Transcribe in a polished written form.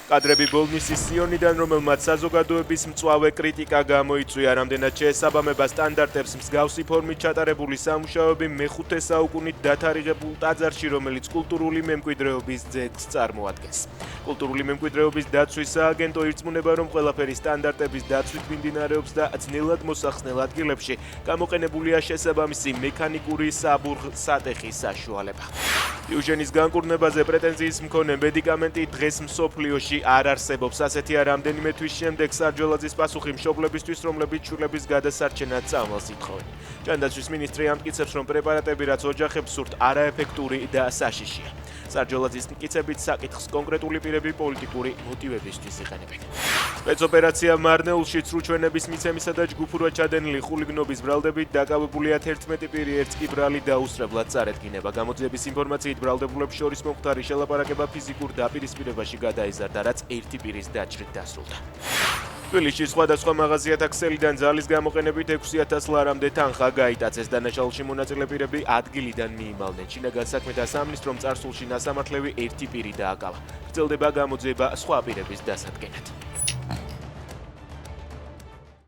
კადრები ბოლნისის სიონიდან, რომელმაც საზოგადოების მწვავე კრიტიკა გამოიწვია, რამდენად შეესაბამება სტანდარტებს მსგავსი ფორმით ჩატარებული სამუშაოები მეხუთე საუკუნით დათარიღებულ ტაძარში, რომელიც კულტურული მემკვიდრეობის ძეგლს წარმოადგენს. კულტურული მემკვიდრეობის დაცვის სააგენტო ირწმუნება, რომ ყველაფერი სტანდარტების დაცვით მიმდინარეობს და ძნელად მოსახსნელ ადგილებში გამოყენებულია შესაბამისი მექანიკური საბურღ-სატეხის საშუალება. იუჟენის განკურნებაზე პრეტენზიის მქონე მედიკამენტი დღეს მსოფლიოში არ არსებობს. ასეთია რამდენიმე თვის შემდეგ სარჯველაძის პასუხი მშობლებისთვის, რომლებიც შვილების გადასარჩენად წამალს ითხოვენ. ჯანდაცვის მინისტრი ამტკიცებს, რომ პრეპარატები, რაც ოჯახებს სურთ, არაეფექტური და საშიშია. სარჯველაძის მტკიცებით, საკითხს კონკრეტული პირები პოლიტიკური მოტივებისთვის იყენებენ. სპეცოპერაცია მარნეულში ცრუჩვენების მიცემისა და ჯგუფურად ჩადენილი ხულიგნობის ბრალდებით დაკავებულია 11 პირი, ერთს კი ბრალი დაუსწრებლად წარედგინება. გამოძიების ინფორმაციით, ბრალდებულებს შორის მომხდარი შელაპარაკება ფიზიკურ დაპირისპირებაში გადაიზარდა, რაც ერთი პირის დაჭრით დასრულდა. თბილისში სხვადასხვა მაღაზიათა ქსელიდან ძალის გამოყენებით 6,000 ლარამდე თანხა გაიტაცეს. დანაშაულში მონაწილე პირები ადგილიდან მიიმალნენ. შინაგან საქმეთა სამინისტრომ წარსულში ნასამართლევი ერთი პირი დააკავა. გრძელდება გამოძიება სხვა პირების დასადგენად.